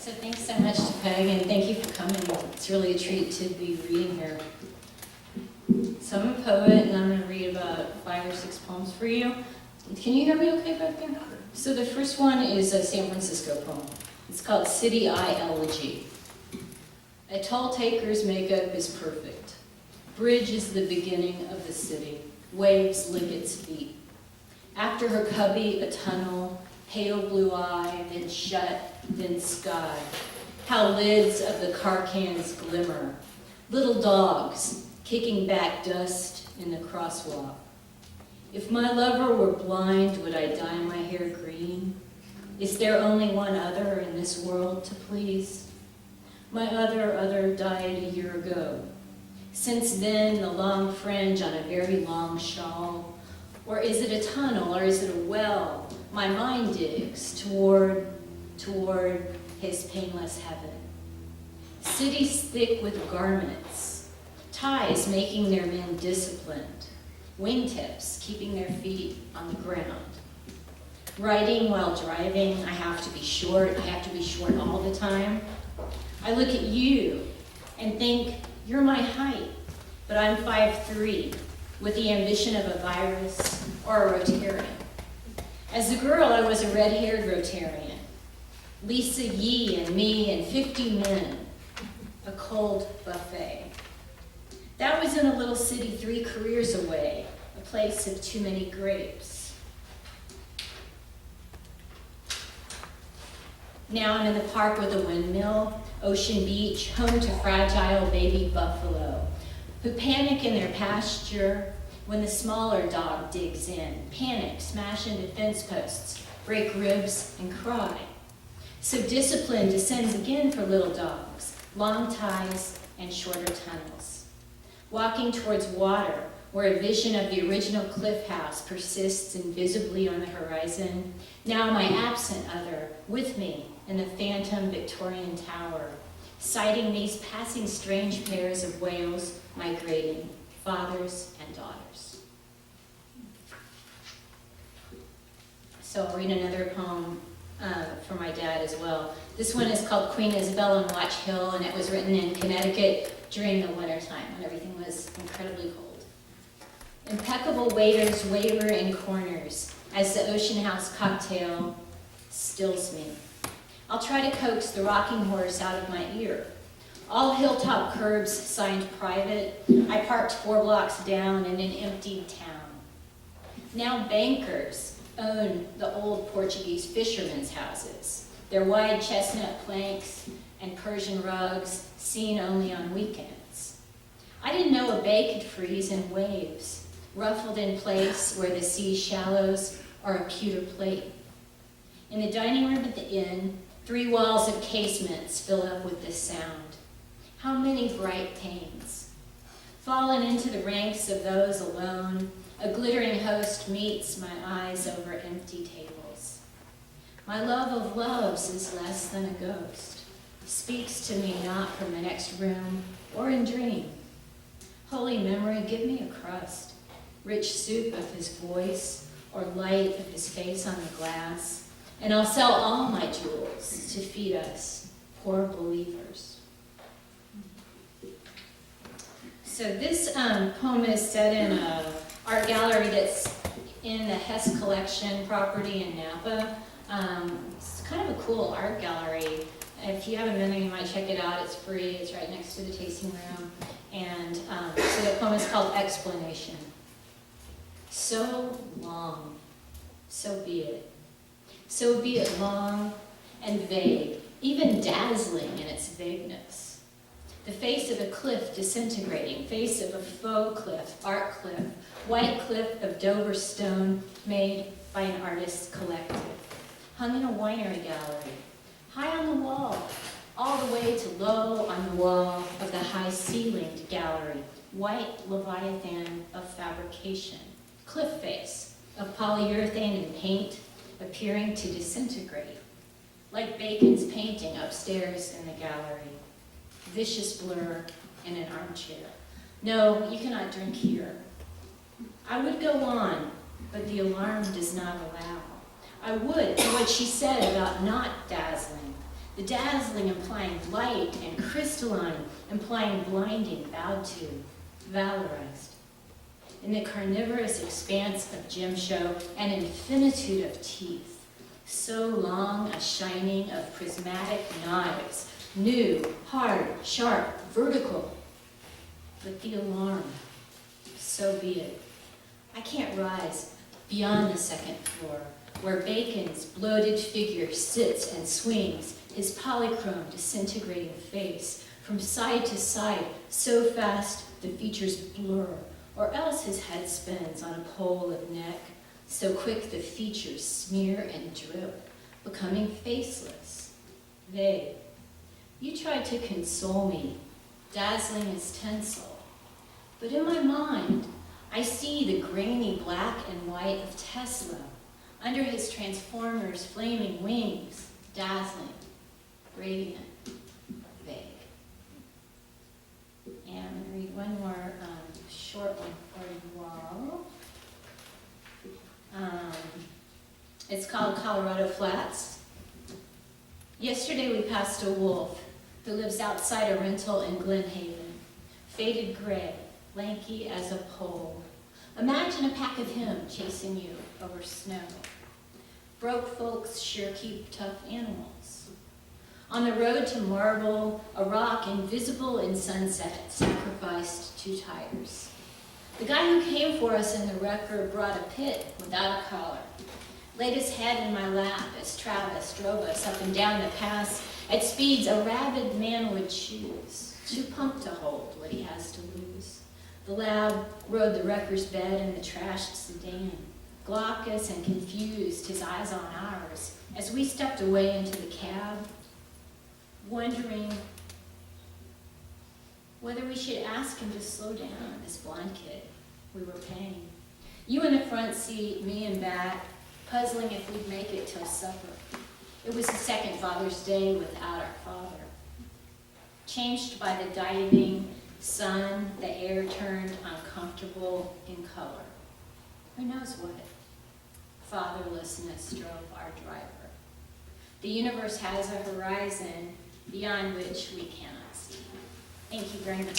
So thanks so much to Peg, and thank you for coming. It's really a treat to be reading here. So I'm a poet, and I'm going to read about 5 or 6 poems for you. Can you hear me okay back there? So the first one is a San Francisco poem. It's called City Eye Elegy. A tall taker's makeup is perfect. Bridge is the beginning of the city. Waves lick its feet. After her cubby, a tunnel, pale blue eye, then shut, then sky. How lids of the car cans glimmer. Little dogs kicking back dust in the crosswalk. If my lover were blind, would I dye my hair green? Is there only one other in this world to please? My other died a year ago. Since then, the long fringe on a very long shawl. Or is it a tunnel, or is it a well? My mind digs toward his painless heaven. Cities thick with garments, ties making their men disciplined, wingtips keeping their feet on the ground. Riding while driving, I have to be short all the time. I look at you and think, you're my height, but I'm 5'3", with the ambition of a virus or a Rotarian. As a girl, I was a red-haired Rotarian. Lisa Yee and me and 50 men, a cold buffet. That was in a little city 3 careers away, a place of too many grapes. Now I'm in the park with a windmill, Ocean Beach, home to fragile baby buffalo, who panic in their pasture when the smaller dog digs in, panic, smash into fence posts, break ribs, and cry. So discipline descends again for little dogs, long ties and shorter tunnels. Walking towards water, where a vision of the original cliff house persists invisibly on the horizon, now my absent other with me in the phantom Victorian tower, sighting these passing strange pairs of whales migrating, fathers and daughters. So I'll read another poem for my dad as well. This one is called Queen Isabel on Watch Hill, and it was written in Connecticut during the wintertime when everything was incredibly cold. Impeccable waiters waver in corners as the Ocean House cocktail stills me. I'll try to coax the rocking horse out of my ear. All hilltop curbs signed private. I parked 4 blocks down in an emptied town. Now bankers own the old Portuguese fishermen's houses, their wide chestnut planks and Persian rugs seen only on weekends. I didn't know a bay could freeze in waves, ruffled in place where the sea shallows are a pewter plate. In the dining room at the inn, 3 walls of casements fill up with this sound. How many bright panes. Fallen into the ranks of those alone, a glittering host meets my eyes over empty tables. My love of loves is less than a ghost, speaks to me not from the next room or in dream. Holy memory, give me a crust, rich soup of his voice or light of his face on the glass, and I'll sell all my jewels to feed us, poor believers. So this poem is set in an art gallery that's in the Hess Collection property in Napa. It's kind of a cool art gallery. If you haven't been there, you might check it out. It's free. It's right next to the tasting room. And so the poem is called Explanation. So long, so be it. So be it long and vague, even dazzling in its vagueness. The face of a cliff disintegrating, face of a faux cliff, art cliff, white cliff of Dover stone made by an artist's collective, hung in a winery gallery, high on the wall, all the way to low on the wall of the high-ceilinged gallery, white leviathan of fabrication, cliff face of polyurethane and paint appearing to disintegrate, like Bacon's painting upstairs in the gallery. Vicious blur in an armchair. No, you cannot drink here. I would go on, but the alarm does not allow. I would, to what she said about not dazzling, The dazzling implying light, and crystalline implying blinding, bowed to, valorized. In the carnivorous expanse of Jim Show, an infinitude of teeth, so long a shining of prismatic knives, new, hard, sharp, vertical. But the alarm, so be it. I can't rise beyond the second floor, where Bacon's bloated figure sits and swings, his polychrome disintegrating face from side to side, so fast the features blur, or else his head spins on a pole of neck, so quick the features smear and drip, becoming faceless, vague. You tried to console me, dazzling as tinsel, but in my mind, I see the grainy black and white of Tesla under his transformer's flaming wings, dazzling, radiant, vague. And I'm going to read one more short one for you all. It's called Colorado Flats. Yesterday we passed a wolf who lives outside a rental in Glen Haven, faded gray, lanky as a pole. Imagine a pack of him chasing you over snow. Broke folks sure keep tough animals. On the road to Marble, a rock invisible in sunset sacrificed 2 tires. The guy who came for us in the wrecker brought a pit without a collar, laid his head in my lap as Travis drove us up and down the pass at speeds a rabid man would choose, too pumped to hold what he has to lose. The lab rode the wrecker's bed in the trashed sedan, glaucous and confused, his eyes on ours, as we stepped away into the cab, wondering whether we should ask him to slow down, this blonde kid we were paying. You in the front seat, me in back, puzzling if we'd make it till supper. It was the second Father's Day without our father. Changed by the diving sun, the air turned uncomfortable in color. Who knows what? Fatherlessness drove our driver. The universe has a horizon beyond which we cannot see. Thank you very much.